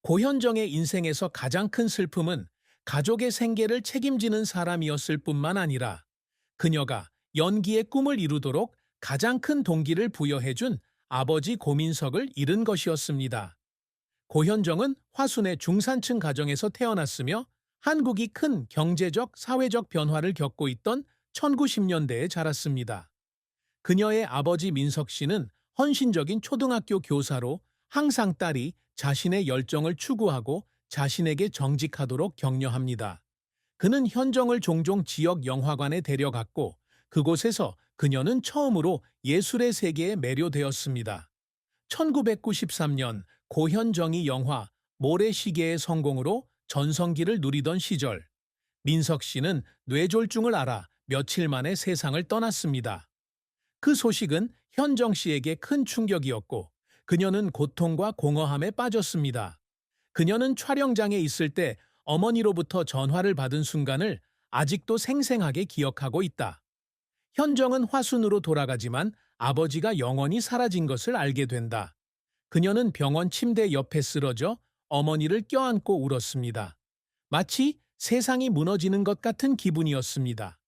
고현정의 인생에서 가장 큰 슬픔은 가족의 생계를 책임지는 사람이었을 뿐만 아니라 그녀가 연기의 꿈을 이루도록 가장 큰 동기를 부여해준 아버지 고민석을 잃은 것이었습니다. 고현정은 화순의 중산층 가정에서 태어났으며 한국이 큰 경제적, 사회적 변화를 겪고 있던 1910년대에 자랐습니다. 그녀의 아버지 민석 씨는 헌신적인 초등학교 교사로 항상 딸이 자신의 열정을 추구하고 자신에게 정직하도록 격려합니다. 그는 현정을 종종 지역 영화관에 데려갔고 그곳에서 그녀는 처음으로 예술의 세계에 매료되었습니다. 1993년 고현정이 영화 모래시계의 성공으로 전성기를 누리던 시절, 민석 씨는 뇌졸중을 앓아 며칠 만에 세상을 떠났습니다. 그 소식은 현정 씨에게 큰 충격이었고 그녀는 고통과 공허함에 빠졌습니다. 그녀는 촬영장에 있을 때 어머니로부터 전화를 받은 순간을 아직도 생생하게 기억하고 있다. 현정은 화순으로 돌아가지만 아버지가 영원히 사라진 것을 알게 된다. 그녀는 병원 침대 옆에 쓰러져 어머니를 껴안고 울었습니다. 마치 세상이 무너지는 것 같은 기분이었습니다.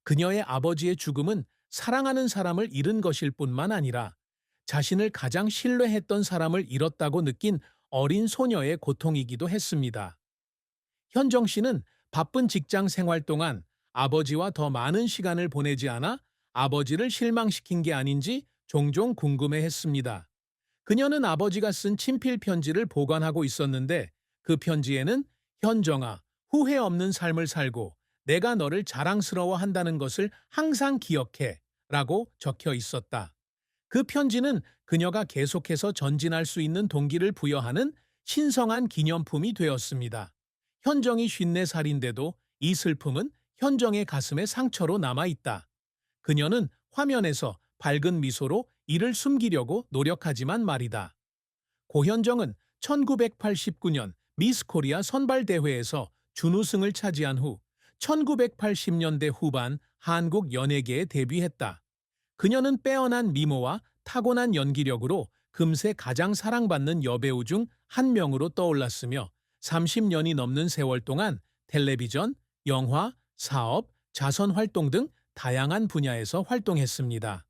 그녀의 아버지의 죽음은 사랑하는 사람을 잃은 것일 뿐만 아니라 자신을 가장 신뢰했던 사람을 잃었다고 느낀 어린 소녀의 고통이기도 했습니다. 현정 씨는 바쁜 직장 생활 동안 아버지와 더 많은 시간을 보내지 않아 아버지를 실망시킨 게 아닌지 종종 궁금해했습니다. 그녀는 아버지가 쓴 친필 편지를 보관하고 있었는데 그 편지에는 현정아, 후회 없는 삶을 살고 내가 너를 자랑스러워한다는 것을 항상 기억해 라고 적혀 있었다. 그 편지는 그녀가 계속해서 전진할 수 있는 동기를 부여하는 신성한 기념품이 되었습니다. 현정이 54살인데도 이 슬픔은 현정의 가슴에 상처로 남아있다. 그녀는 화면에서 밝은 미소로 이를 숨기려고 노력하지만 말이다. 고현정은 1989년 미스 코리아 선발대회에서 준우승을 차지한 후 1980년대 후반 한국 연예계에 데뷔했다. 그녀는 빼어난 미모와 타고난 연기력으로 금세 가장 사랑받는 여배우 중 한 명으로 떠올랐으며 30년이 넘는 세월 동안 텔레비전, 영화, 사업, 자선 활동 등 다양한 분야에서 활동했습니다.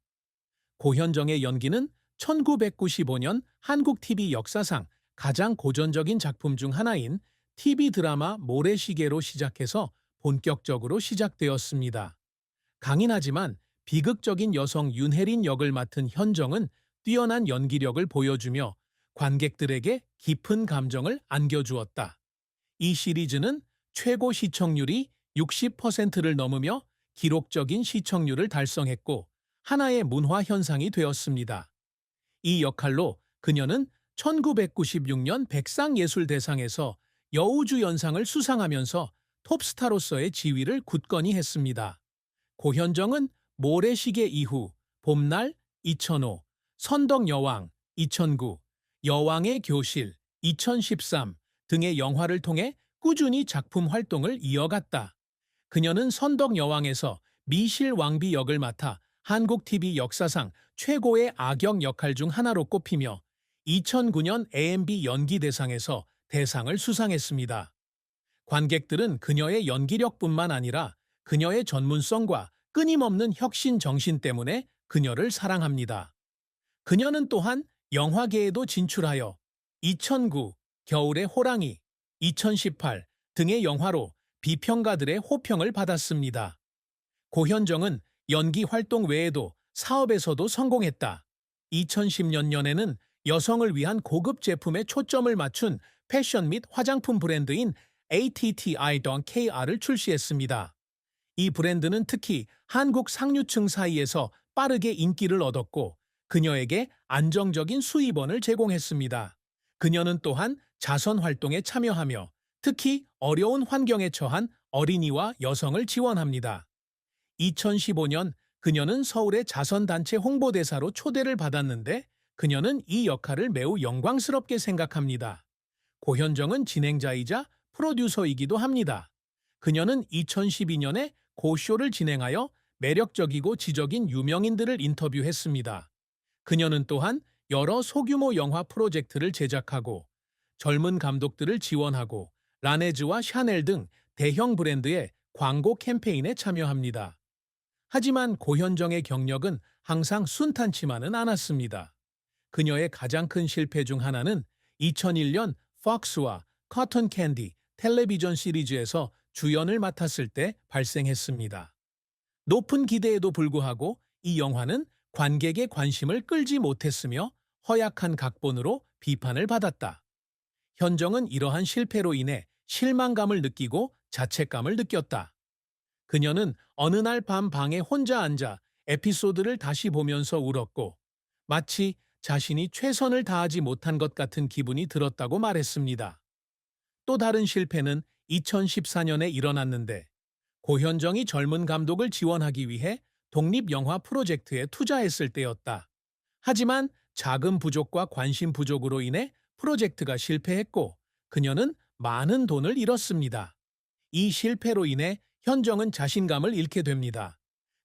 고현정의 연기는 1995년 한국 TV 역사상 가장 고전적인 작품 중 하나인 TV 드라마 모래시계로 시작해서 본격적으로 시작되었습니다. 강인하지만 비극적인 여성 윤혜린 역을 맡은 현정은 뛰어난 연기력을 보여주며 관객들에게 깊은 감정을 안겨주었다. 이 시리즈는 최고 시청률이 60%를 넘으며 기록적인 시청률을 달성했고 하나의 문화 현상이 되었습니다. 이 역할로 그녀는 1996년 백상예술대상에서 여우주연상을 수상하면서 톱스타로서의 지위를 굳건히 했습니다. 고현정은 모래시계 이후, 봄날 2005, 선덕여왕 2009, 여왕의 교실 2013 등의 영화를 통해 꾸준히 작품 활동을 이어갔다. 그녀는 선덕여왕에서 미실왕비 역을 맡아 한국 TV 역사상 최고의 악역 역할 중 하나로 꼽히며 2009년 AMB 연기대상에서 대상을 수상했습니다. 관객들은 그녀의 연기력뿐만 아니라 그녀의 전문성과 끊임없는 혁신 정신 때문에 그녀를 사랑합니다. 그녀는 또한 영화계에도 진출하여 2009 겨울의 호랑이, 2018 등의 영화로 비평가들의 호평을 받았습니다. 고현정은 연기 활동 외에도 사업에서도 성공했다. 2010년에는 여성을 위한 고급 제품에 초점을 맞춘 패션 및 화장품 브랜드인 ATTI.KR을 출시했습니다. 이 브랜드는 특히 한국 상류층 사이에서 빠르게 인기를 얻었고 그녀에게 안정적인 수입원을 제공했습니다. 그녀는 또한 자선 활동에 참여하며 특히 어려운 환경에 처한 어린이와 여성을 지원합니다. 2015년 그녀는 서울의 자선단체 홍보대사로 초대를 받았는데 그녀는 이 역할을 매우 영광스럽게 생각합니다. 고현정은 진행자이자 프로듀서이기도 합니다. 그녀는 2012년에 고쇼를 진행하여 매력적이고 지적인 유명인들을 인터뷰했습니다. 그녀는 또한 여러 소규모 영화 프로젝트를 제작하고 젊은 감독들을 지원하고 라네즈와 샤넬 등 대형 브랜드의 광고 캠페인에 참여합니다. 하지만 고현정의 경력은 항상 순탄치만은 않았습니다. 그녀의 가장 큰 실패 중 하나는 2001년 폭스와 커튼 캔디 텔레비전 시리즈에서 주연을 맡았을 때 발생했습니다. 높은 기대에도 불구하고 이 영화는 관객의 관심을 끌지 못했으며 허약한 각본으로 비판을 받았다. 현정은 이러한 실패로 인해 실망감을 느끼고 자책감을 느꼈다. 그녀는 어느 날 밤 방에 혼자 앉아 에피소드를 다시 보면서 울었고 마치 자신이 최선을 다하지 못한 것 같은 기분이 들었다고 말했습니다. 또 다른 실패는 2014년에 일어났는데 고현정이 젊은 감독을 지원하기 위해 독립영화 프로젝트에 투자했을 때였다. 하지만 자금 부족과 관심 부족으로 인해 프로젝트가 실패했고 그녀는 많은 돈을 잃었습니다. 이 실패로 인해 현정은 자신감을 잃게 됩니다.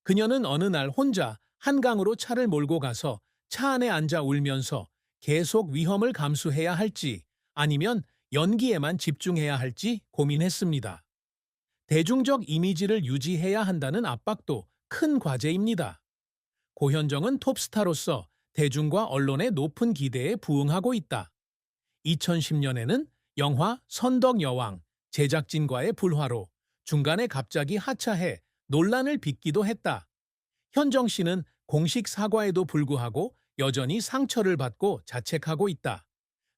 그녀는 어느 날 혼자 한강으로 차를 몰고 가서 차 안에 앉아 울면서 계속 위험을 감수해야 할지 아니면 연기에만 집중해야 할지 고민했습니다. 대중적 이미지를 유지해야 한다는 압박도 큰 과제입니다. 고현정은 톱스타로서 대중과 언론의 높은 기대에 부응하고 있다. 2010년에는 영화 선덕여왕 제작진과의 불화로 중간에 갑자기 하차해 논란을 빚기도 했다. 현정 씨는 공식 사과에도 불구하고 여전히 상처를 받고 자책하고 있다.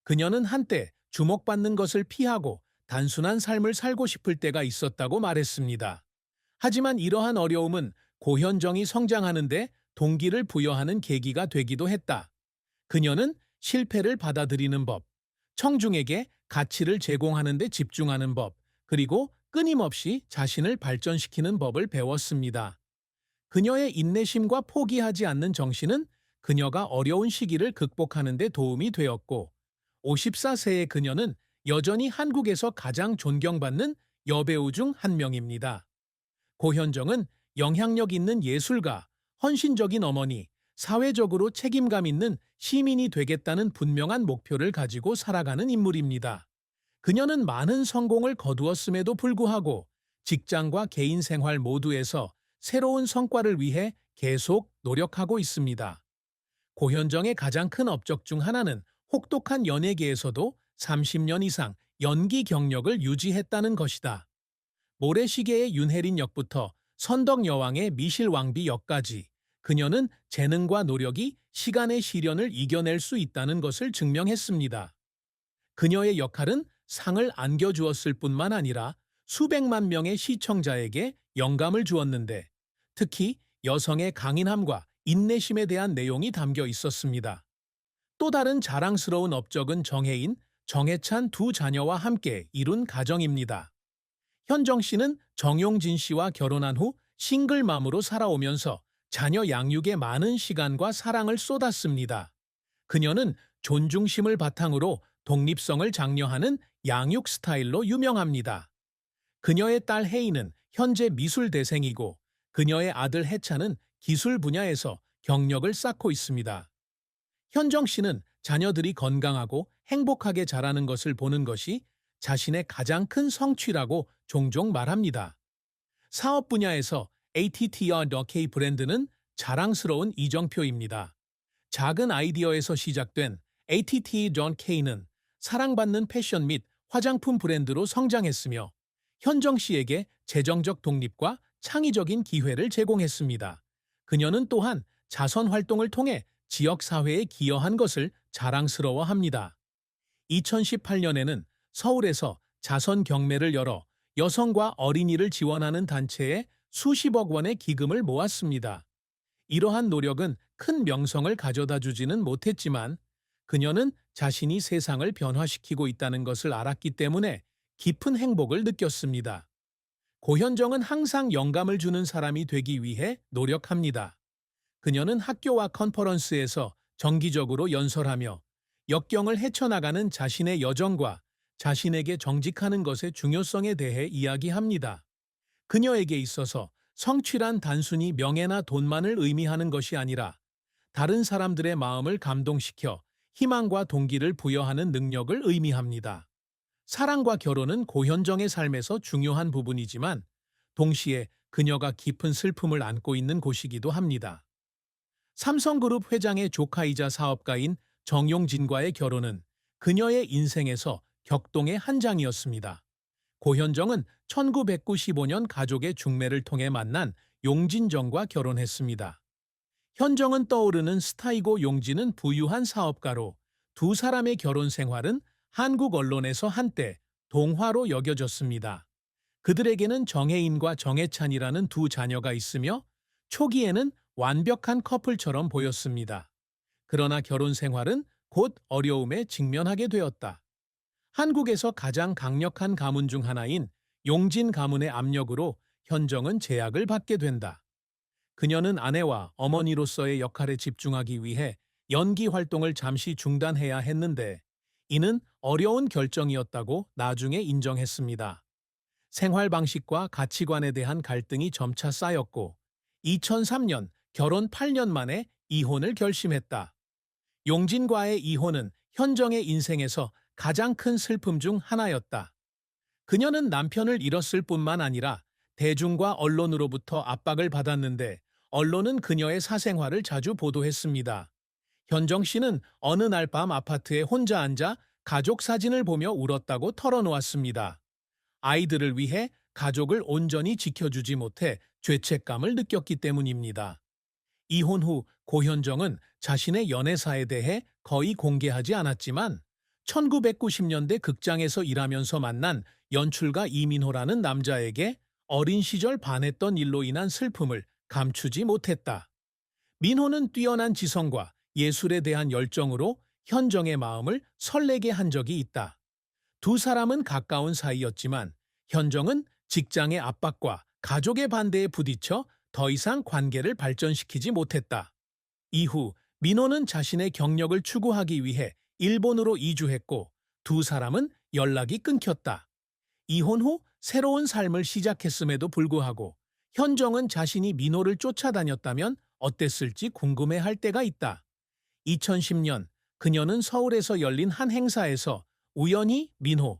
그녀는 한때 주목받는 것을 피하고 단순한 삶을 살고 싶을 때가 있었다고 말했습니다. 하지만 이러한 어려움은 고현정이 성장하는데 동기를 부여하는 계기가 되기도 했다. 그녀는 실패를 받아들이는 법, 청중에게 가치를 제공하는 데 집중하는 법, 그리고 끊임없이 자신을 발전시키는 법을 배웠습니다. 그녀의 인내심과 포기하지 않는 정신은 그녀가 어려운 시기를 극복하는 데 도움이 되었고, 54세의 그녀는 여전히 한국에서 가장 존경받는 여배우 중 한 명입니다. 고현정은 영향력 있는 예술가, 헌신적인 어머니, 사회적으로 책임감 있는 시민이 되겠다는 분명한 목표를 가지고 살아가는 인물입니다. 그녀는 많은 성공을 거두었음에도 불구하고 직장과 개인 생활 모두에서 새로운 성과를 위해 계속 노력하고 있습니다. 고현정의 가장 큰 업적 중 하나는 혹독한 연예계에서도 30년 이상 연기 경력을 유지했다는 것이다. 모래시계의 윤혜린 역부터 선덕여왕의 미실왕비 역까지 그녀는 재능과 노력이 시간의 시련을 이겨낼 수 있다는 것을 증명했습니다. 그녀의 역할은 상을 안겨주었을 뿐만 아니라 수백만 명의 시청자에게 영감을 주었는데 특히 여성의 강인함과 인내심에 대한 내용이 담겨 있었습니다. 또 다른 자랑스러운 업적은 정혜인, 정혜찬 두 자녀와 함께 이룬 가정입니다. 현정 씨는 정용진 씨와 결혼한 후 싱글맘으로 살아오면서 자녀 양육에 많은 시간과 사랑을 쏟았습니다. 그녀는 존중심을 바탕으로 독립성을 장려하는 양육 스타일로 유명합니다. 그녀의 딸 혜인은 현재 미술대생이고 그녀의 아들 혜찬은 기술 분야에서 경력을 쌓고 있습니다. 현정 씨는 자녀들이 건강하고 행복하게 자라는 것을 보는 것이 자신의 가장 큰 성취라고 종종 말합니다. 사업 분야에서 ATTR.K 브랜드는 자랑스러운 이정표입니다. 작은 아이디어에서 시작된 ATT.K는 사랑받는 패션 및 화장품 브랜드로 성장했으며 현정 씨에게 재정적 독립과 창의적인 기회를 제공했습니다. 그녀는 또한 자선 활동을 통해 지역사회에 기여한 것을 자랑스러워합니다. 2018년에는 서울에서 자선 경매를 열어 여성과 어린이를 지원하는 단체에 수십억 원의 기금을 모았습니다. 이러한 노력은 큰 명성을 가져다 주지는 못했지만 그녀는 자신이 세상을 변화시키고 있다는 것을 알았기 때문에 깊은 행복을 느꼈습니다. 고현정은 항상 영감을 주는 사람이 되기 위해 노력합니다. 그녀는 학교와 컨퍼런스에서 정기적으로 연설하며 역경을 헤쳐나가는 자신의 여정과 자신에게 정직하는 것의 중요성에 대해 이야기합니다. 그녀에게 있어서 성취란 단순히 명예나 돈만을 의미하는 것이 아니라 다른 사람들의 마음을 감동시켜 희망과 동기를 부여하는 능력을 의미합니다. 사랑과 결혼은 고현정의 삶에서 중요한 부분이지만 동시에 그녀가 깊은 슬픔을 안고 있는 곳이기도 합니다. 삼성그룹 회장의 조카이자 사업가인 정용진과의 결혼은 그녀의 인생에서 격동의 한 장이었습니다. 고현정은 1995년 가족의 중매를 통해 만난 용진정과 결혼했습니다. 현정은 떠오르는 스타이고 용진은 부유한 사업가로 두 사람의 결혼 생활은 한국 언론에서 한때 동화로 여겨졌습니다. 그들에게는 정혜인과 정혜찬이라는 두 자녀가 있으며 초기에는 완벽한 커플처럼 보였습니다. 그러나 결혼 생활은 곧 어려움에 직면하게 되었다. 한국에서 가장 강력한 가문 중 하나인 용진 가문의 압력으로 현정은 제약을 받게 된다. 그녀는 아내와 어머니로서의 역할에 집중하기 위해 연기 활동을 잠시 중단해야 했는데 이는 어려운 결정이었다고 나중에 인정했습니다. 생활 방식과 가치관에 대한 갈등이 점차 쌓였고 2003년 결혼 8년 만에 이혼을 결심했다. 용진과의 이혼은 현정의 인생에서 가장 큰 슬픔 중 하나였다. 그녀는 남편을 잃었을 뿐만 아니라 대중과 언론으로부터 압박을 받았는데 언론은 그녀의 사생활을 자주 보도했습니다. 현정 씨는 어느 날 밤 아파트에 혼자 앉아 가족 사진을 보며 울었다고 털어놓았습니다. 아이들을 위해 가족을 온전히 지켜주지 못해 죄책감을 느꼈기 때문입니다. 이혼 후 고현정은 자신의 연애사에 대해 거의 공개하지 않았지만 1990년대 극장에서 일하면서 만난 연출가 이민호라는 남자에게 어린 시절 반했던 일로 인한 슬픔을 감추지 못했다. 민호는 뛰어난 지성과 예술에 대한 열정으로 현정의 마음을 설레게 한 적이 있다. 두 사람은 가까운 사이였지만 현정은 직장의 압박과 가족의 반대에 부딪혀 더 이상 관계를 발전시키지 못했다. 이후 민호는 자신의 경력을 추구하기 위해 일본으로 이주했고 두 사람은 연락이 끊겼다. 이혼 후 새로운 삶을 시작했음에도 불구하고 현정은 자신이 민호를 쫓아다녔다면 어땠을지 궁금해할 때가 있다. 2010년 그녀는 서울에서 열린 한 행사에서 우연히 민호